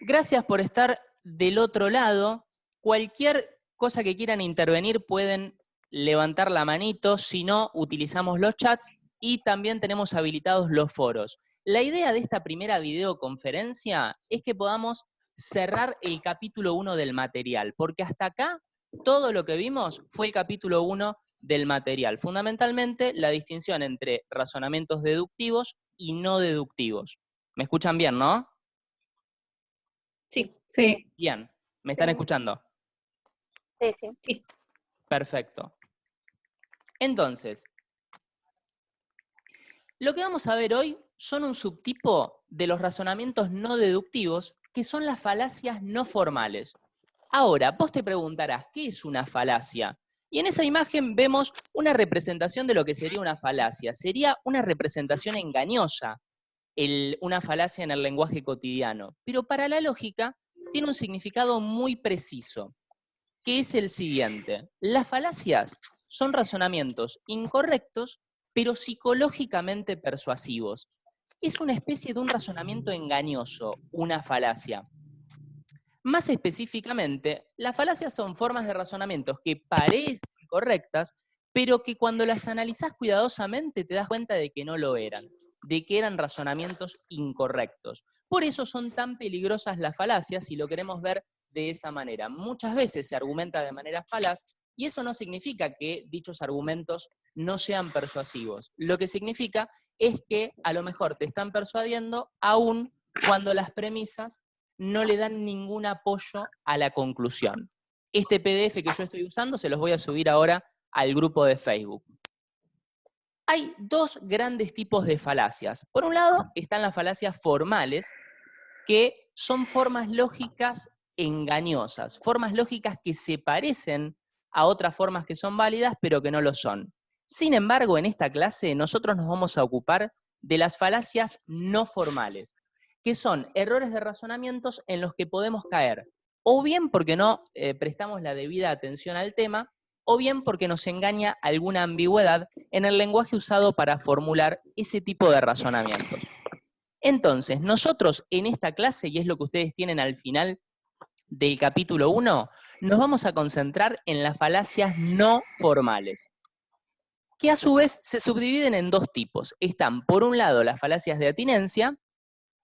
Gracias por estar del otro lado. Cualquier cosa que quieran intervenir pueden levantar la manito, si no, utilizamos los chats y también tenemos habilitados los foros. La idea de esta primera videoconferencia es que podamos cerrar el capítulo 1 del material, porque hasta acá todo lo que vimos fue el capítulo 1 del material. Fundamentalmente, la distinción entre razonamientos deductivos y no deductivos. ¿Me escuchan bien, no? Sí. Sí. Bien, ¿me están escuchando? Sí, sí. Sí. Perfecto. Entonces, lo que vamos a ver hoy son un subtipo de los razonamientos no deductivos, que son las falacias no formales. Ahora, vos te preguntarás, ¿qué es una falacia? Y en esa imagen vemos una representación de lo que sería una falacia. Sería una representación engañosa, una falacia en el lenguaje cotidiano. Pero para la lógica tiene un significado muy preciso, que es el siguiente. Las falacias son razonamientos incorrectos, pero psicológicamente persuasivos. Es una especie de un razonamiento engañoso, una falacia. Más específicamente, las falacias son formas de razonamientos que parecen correctas, pero que cuando las analizás cuidadosamente te das cuenta de que no lo eran, de que eran razonamientos incorrectos. Por eso son tan peligrosas las falacias si lo queremos ver de esa manera. Muchas veces se argumenta de manera falaz y eso no significa que dichos argumentos no sean persuasivos. Lo que significa es que a lo mejor te están persuadiendo aún cuando las premisas no le dan ningún apoyo a la conclusión. Este PDF que yo estoy usando se los voy a subir ahora al grupo de Facebook. Hay dos grandes tipos de falacias. Por un lado están las falacias formales, que son formas lógicas engañosas, formas lógicas que se parecen a otras formas que son válidas, pero que no lo son. Sin embargo, en esta clase nosotros nos vamos a ocupar de las falacias no formales, que son errores de razonamientos en los que podemos caer, o bien porque no prestamos la debida atención al tema, o bien porque nos engaña alguna ambigüedad en el lenguaje usado para formular ese tipo de razonamientos. Entonces, nosotros en esta clase, y es lo que ustedes tienen al final del capítulo 1, nos vamos a concentrar en las falacias no formales, que a su vez se subdividen en dos tipos. Están, por un lado, las falacias de atinencia,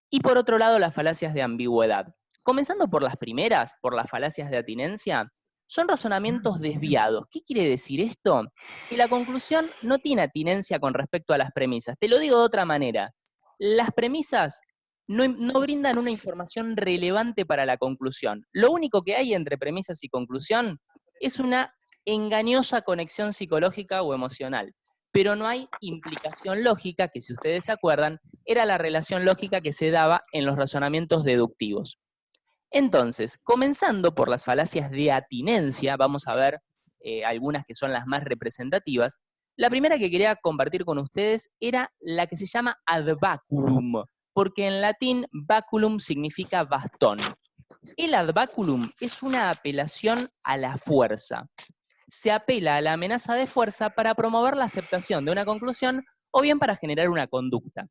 y por otro lado, las falacias de ambigüedad. Comenzando por las primeras, por las falacias de atinencia, son razonamientos desviados. ¿Qué quiere decir esto? Que la conclusión no tiene atinencia con respecto a las premisas. Te lo digo de otra manera. Las premisas no brindan una información relevante para la conclusión. Lo único que hay entre premisas y conclusión es una engañosa conexión psicológica o emocional. Pero no hay implicación lógica, que si ustedes se acuerdan, era la relación lógica que se daba en los razonamientos deductivos. Entonces, comenzando por las falacias de atinencia, vamos a ver algunas que son las más representativas. La primera que quería compartir con ustedes era la que se llama ad baculum, porque en latín baculum significa bastón. El ad baculum es una apelación a la fuerza. Se apela a la amenaza de fuerza para promover la aceptación de una conclusión o bien para generar una conducta.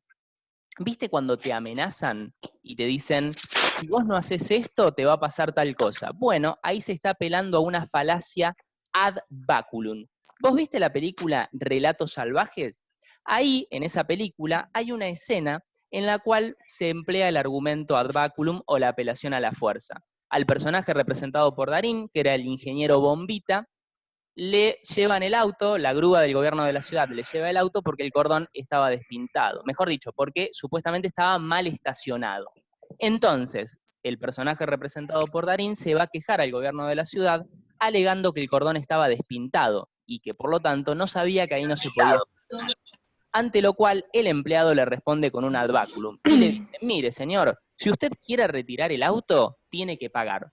¿Viste cuando te amenazan y te dicen, si vos no haces esto, te va a pasar tal cosa? Bueno, ahí se está apelando a una falacia ad baculum. ¿Vos viste la película Relatos Salvajes? Ahí, en esa película, hay una escena en la cual se emplea el argumento ad baculum o la apelación a la fuerza. Al personaje representado por Darín, que era el ingeniero Bombita, le llevan el auto, la grúa del gobierno de la ciudad le lleva el auto porque el cordón estaba despintado. Mejor dicho, porque supuestamente estaba mal estacionado. Entonces, el personaje representado por Darín se va a quejar al gobierno de la ciudad alegando que el cordón estaba despintado y que por lo tanto no sabía que ahí no se podía. Ante lo cual el empleado le responde con un ad baculum y le dice, mire señor, si usted quiere retirar el auto, tiene que pagar.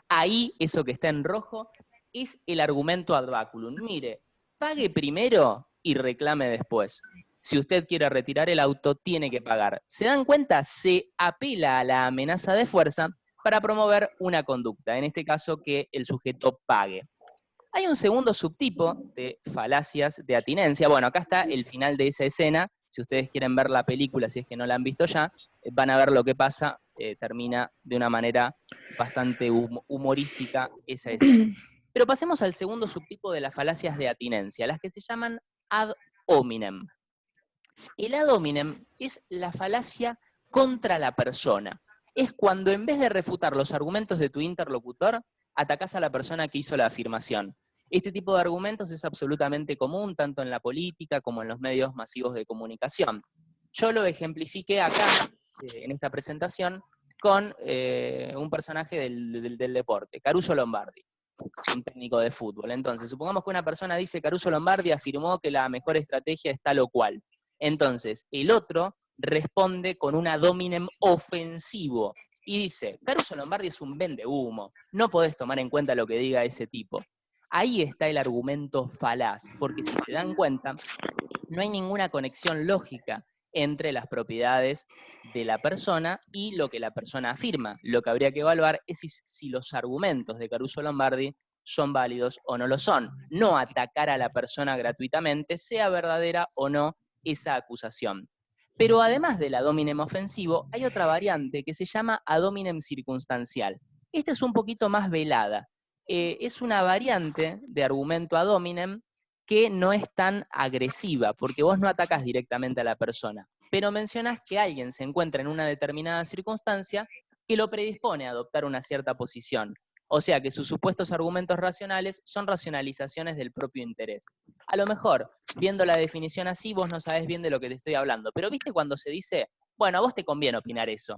Ahí, eso que está en rojo, es el argumento ad baculum. Mire, pague primero y reclame después. Si usted quiere retirar el auto, tiene que pagar. ¿Se dan cuenta? Se apela a la amenaza de fuerza para promover una conducta, en este caso que el sujeto pague. Hay un segundo subtipo de falacias de atinencia. Bueno, acá está el final de esa escena. Si ustedes quieren ver la película, si es que no la han visto ya, van a ver lo que pasa, termina de una manera bastante humorística esa escena. Pero pasemos al segundo subtipo de las falacias de atinencia, las que se llaman ad hominem. El ad hominem es la falacia contra la persona. Es cuando en vez de refutar los argumentos de tu interlocutor, atacás a la persona que hizo la afirmación. Este tipo de argumentos es absolutamente común, tanto en la política como en los medios masivos de comunicación. Yo lo ejemplifiqué acá, en esta presentación, con un personaje del deporte, Caruso Lombardi, un técnico de fútbol. Entonces, supongamos que una persona dice, Caruso Lombardi afirmó que la mejor estrategia es tal o cual. Entonces, el otro responde con un ad hominem ofensivo y dice, Caruso Lombardi es un vendehumo, no podés tomar en cuenta lo que diga ese tipo. Ahí está el argumento falaz, porque si se dan cuenta, no hay ninguna conexión lógica entre las propiedades de la persona y lo que la persona afirma. Lo que habría que evaluar es si los argumentos de Caruso Lombardi son válidos o no lo son. No atacar a la persona gratuitamente, sea verdadera o no esa acusación. Pero además del ad hominem ofensivo, hay otra variante que se llama ad hominem circunstancial. Esta es un poquito más velada. Es una variante de argumento ad hominem que no es tan agresiva, porque vos no atacás directamente a la persona, pero mencionás que alguien se encuentra en una determinada circunstancia que lo predispone a adoptar una cierta posición. O sea que sus supuestos argumentos racionales son racionalizaciones del propio interés. A lo mejor, viendo la definición así, vos no sabés bien de lo que te estoy hablando, pero ¿viste cuando se dice, bueno, a vos te conviene opinar eso?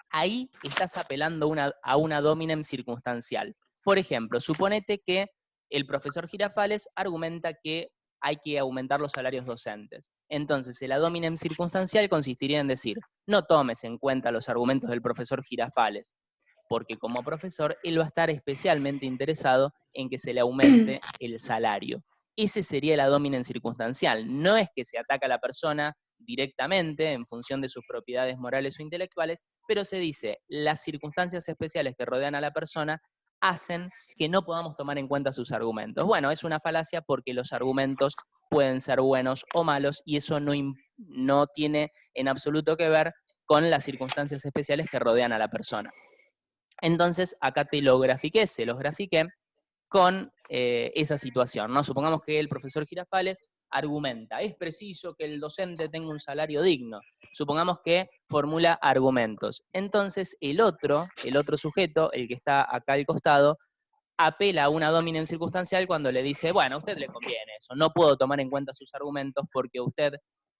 Ahí estás apelando a una ad hominem circunstancial. Por ejemplo, suponete que el profesor Girafales argumenta que hay que aumentar los salarios docentes. Entonces, el ad hominem circunstancial consistiría en decir, no tomes en cuenta los argumentos del profesor Girafales, porque como profesor él va a estar especialmente interesado en que se le aumente el salario. Ese sería el ad hominem circunstancial. No es que se ataca a la persona directamente en función de sus propiedades morales o intelectuales, pero se dice, las circunstancias especiales que rodean a la persona hacen que no podamos tomar en cuenta sus argumentos. Bueno, es una falacia porque los argumentos pueden ser buenos o malos y eso no tiene en absoluto que ver con las circunstancias especiales que rodean a la persona. Entonces, acá se los grafiqué con esa situación, ¿no? Supongamos que el profesor Girafales argumenta, es preciso que el docente tenga un salario digno. Supongamos que formula argumentos. Entonces, el otro sujeto, el que está acá al costado, apela a una ad hominem circunstancial cuando le dice, bueno, a usted le conviene eso, no puedo tomar en cuenta sus argumentos porque a usted,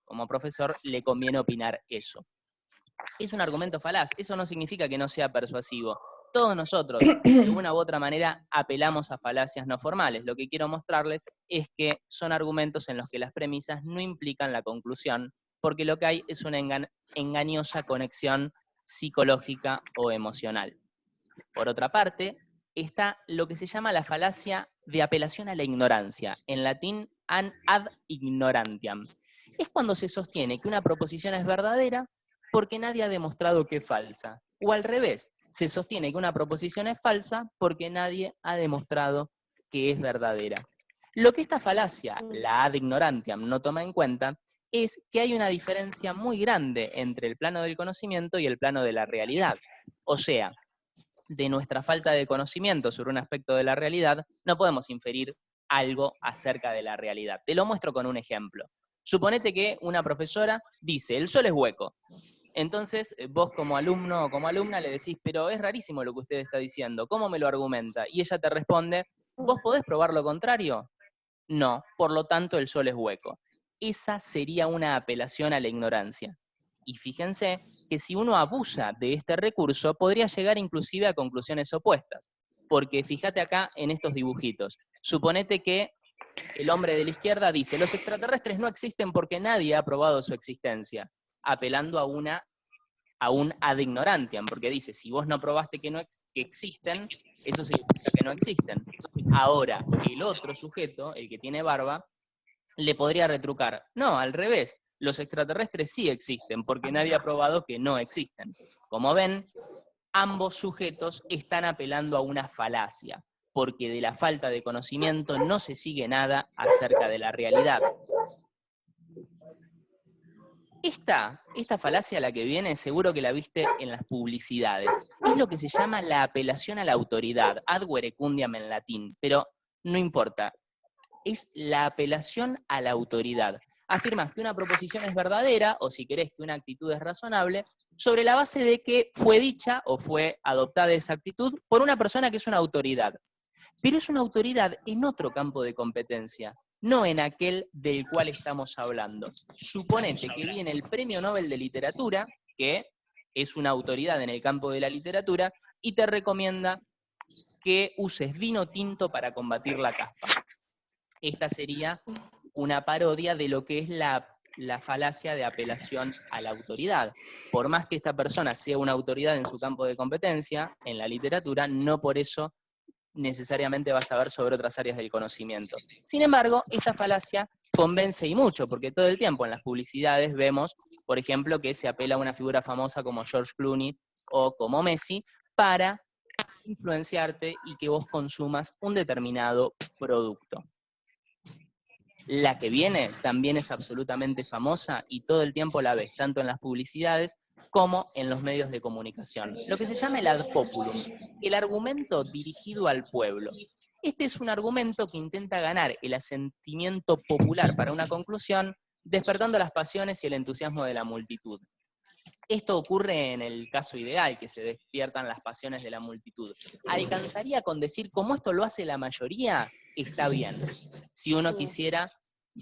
como profesor, le conviene opinar eso. Es un argumento falaz, eso no significa que no sea persuasivo. Todos nosotros, de una u otra manera, apelamos a falacias no formales. Lo que quiero mostrarles es que son argumentos en los que las premisas no implican la conclusión, porque lo que hay es una engañosa conexión psicológica o emocional. Por otra parte, está lo que se llama la falacia de apelación a la ignorancia, en latín ad ignorantiam. Es cuando se sostiene que una proposición es verdadera porque nadie ha demostrado que es falsa. O al revés, se sostiene que una proposición es falsa porque nadie ha demostrado que es verdadera. Lo que esta falacia, la ad ignorantiam, no toma en cuenta es que hay una diferencia muy grande entre el plano del conocimiento y el plano de la realidad. O sea, de nuestra falta de conocimiento sobre un aspecto de la realidad, no podemos inferir algo acerca de la realidad. Te lo muestro con un ejemplo. Suponete que una profesora dice, el sol es hueco. Entonces, vos como alumno o como alumna le decís, pero es rarísimo lo que usted está diciendo, ¿cómo me lo argumenta? Y ella te responde, ¿vos podés probar lo contrario? No, por lo tanto el sol es hueco. Esa sería una apelación a la ignorancia. Y fíjense que si uno abusa de este recurso, podría llegar inclusive a conclusiones opuestas. Porque fíjate acá en estos dibujitos. Suponete que el hombre de la izquierda dice, los extraterrestres no existen porque nadie ha probado su existencia, apelando a un ad ignorantiam, porque dice, si vos no probaste que existen, eso significa que no existen. Ahora, el otro sujeto, el que tiene barba, le podría retrucar, no, al revés, los extraterrestres sí existen, porque nadie ha probado que no existen. Como ven, ambos sujetos están apelando a una falacia, porque de la falta de conocimiento no se sigue nada acerca de la realidad. Esta falacia, la que viene, seguro que la viste en las publicidades. Es lo que se llama la apelación a la autoridad, ad verecundiam en latín, pero no importa. Es la apelación a la autoridad. Afirmas que una proposición es verdadera, o si querés que una actitud es razonable, sobre la base de que fue dicha o fue adoptada esa actitud por una persona que es una autoridad. Pero es una autoridad en otro campo de competencia, no en aquel del cual estamos hablando. Suponete que viene el Premio Nobel de Literatura, que es una autoridad en el campo de la literatura, y te recomienda que uses vino tinto para combatir la caspa. Esta sería una parodia de lo que es la falacia de apelación a la autoridad. Por más que esta persona sea una autoridad en su campo de competencia, en la literatura, no por eso necesariamente va a saber sobre otras áreas del conocimiento. Sin embargo, esta falacia convence y mucho, porque todo el tiempo en las publicidades vemos, por ejemplo, que se apela a una figura famosa como George Clooney o como Messi para influenciarte y que vos consumas un determinado producto. La que viene también es absolutamente famosa y todo el tiempo la ves, tanto en las publicidades como en los medios de comunicación. Lo que se llama el ad populum, el argumento dirigido al pueblo. Este es un argumento que intenta ganar el asentimiento popular para una conclusión, despertando las pasiones y el entusiasmo de la multitud. Esto ocurre en el caso ideal, que se despiertan las pasiones de la multitud. ¿Alcanzaría con decir cómo esto lo hace la mayoría? Está bien. Si uno quisiera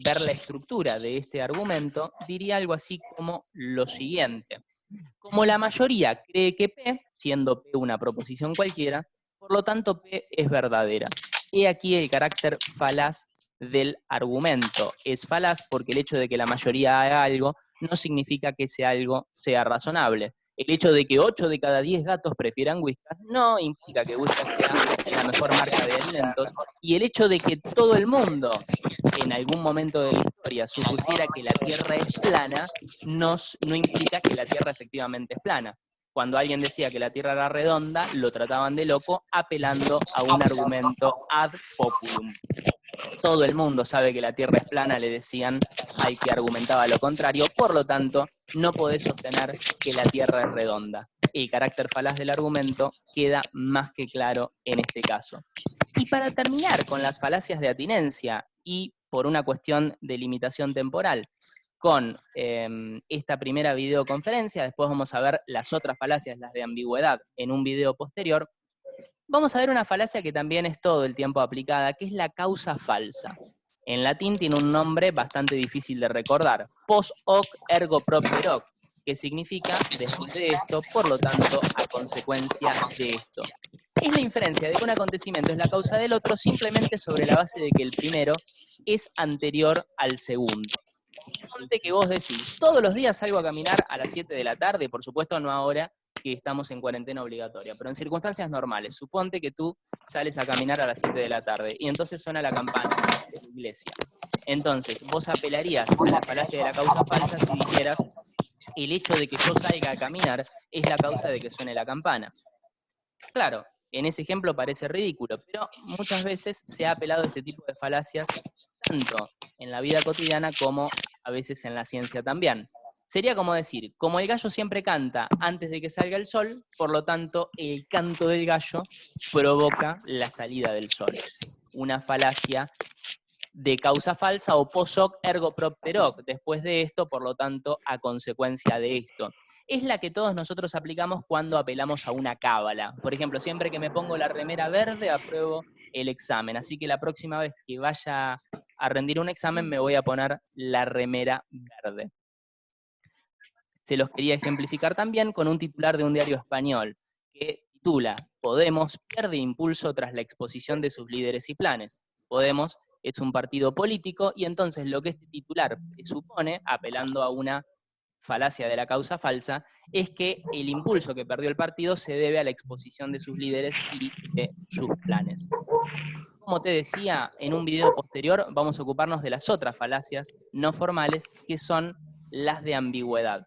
ver la estructura de este argumento, diría algo así como lo siguiente. Como la mayoría cree que P, siendo P una proposición cualquiera, por lo tanto P es verdadera. He aquí el carácter falaz del argumento. Es falaz porque el hecho de que la mayoría haga algo no significa que ese algo sea razonable. El hecho de que 8 de cada 10 gatos prefieran Whiskas no implica que Whiskas sea la mejor marca de alimentos, y el hecho de que todo el mundo en algún momento de la historia supusiera que la Tierra es plana, no implica que la Tierra efectivamente es plana. Cuando alguien decía que la Tierra era redonda, lo trataban de loco, apelando a un argumento ad populum. Todo el mundo sabe que la Tierra es plana, le decían al que argumentaba lo contrario, por lo tanto, no podés sostener que la Tierra es redonda. El carácter falaz del argumento queda más que claro en este caso. Y para terminar con las falacias de atinencia, y por una cuestión de limitación temporal, con esta primera videoconferencia, después vamos a ver las otras falacias, las de ambigüedad, en un video posterior. Vamos a ver una falacia que también es todo el tiempo aplicada, que es la causa falsa. En latín tiene un nombre bastante difícil de recordar, post hoc ergo propter hoc, que significa después de esto, por lo tanto, a consecuencia de esto. Es la inferencia de que un acontecimiento es la causa del otro simplemente sobre la base de que el primero es anterior al segundo. Suponte que vos decís, todos los días salgo a caminar a las 7 de la tarde, por supuesto no ahora que estamos en cuarentena obligatoria, pero en circunstancias normales, suponte que tú sales a caminar a las 7 de la tarde y entonces suena la campana de la iglesia. Entonces, vos apelarías a la falacia de la causa falsa si dijeras, el hecho de que yo salga a caminar es la causa de que suene la campana. Claro, en ese ejemplo parece ridículo, pero muchas veces se ha apelado a este tipo de falacias tanto en la vida cotidiana como a veces en la ciencia también. Sería como decir, como el gallo siempre canta antes de que salga el sol, por lo tanto el canto del gallo provoca la salida del sol. Una falacia de causa falsa o post hoc ergo propter hoc, después de esto, por lo tanto, a consecuencia de esto. Es la que todos nosotros aplicamos cuando apelamos a una cábala. Por ejemplo, siempre que me pongo la remera verde, apruebo el examen. Así que la próxima vez que vaya a rendir un examen, me voy a poner la remera verde. Se los quería ejemplificar también con un titular de un diario español, que titula, Podemos pierde impulso tras la exposición de sus líderes y planes. Podemos es un partido político, y entonces lo que este titular supone, apelando a una falacia de la causa falsa, es que el impulso que perdió el partido se debe a la exposición de sus líderes y de sus planes. Como te decía, en un video posterior vamos a ocuparnos de las otras falacias no formales, que son las de ambigüedad.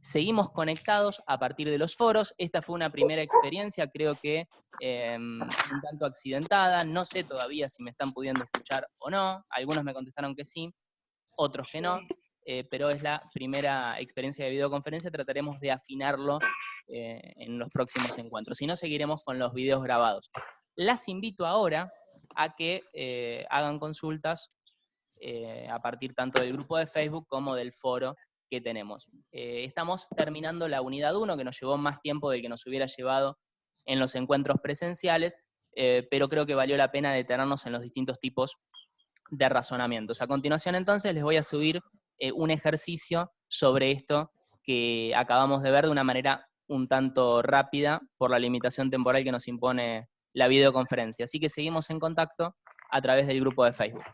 Seguimos conectados a partir de los foros. Esta fue una primera experiencia, creo que un tanto accidentada. No sé todavía si me están pudiendo escuchar o no. Algunos me contestaron que sí, otros que no. pero es la primera experiencia de videoconferencia, trataremos de afinarlo en los próximos encuentros. Si no, seguiremos con los videos grabados. Las invito ahora a que hagan consultas a partir tanto del grupo de Facebook como del foro que tenemos. Estamos terminando la unidad 1, que nos llevó más tiempo del que nos hubiera llevado en los encuentros presenciales, pero creo que valió la pena detenernos en los distintos tipos de razonamientos. A continuación, entonces, les voy a subir un ejercicio sobre esto que acabamos de ver de una manera un tanto rápida por la limitación temporal que nos impone la videoconferencia. Así que seguimos en contacto a través del grupo de Facebook.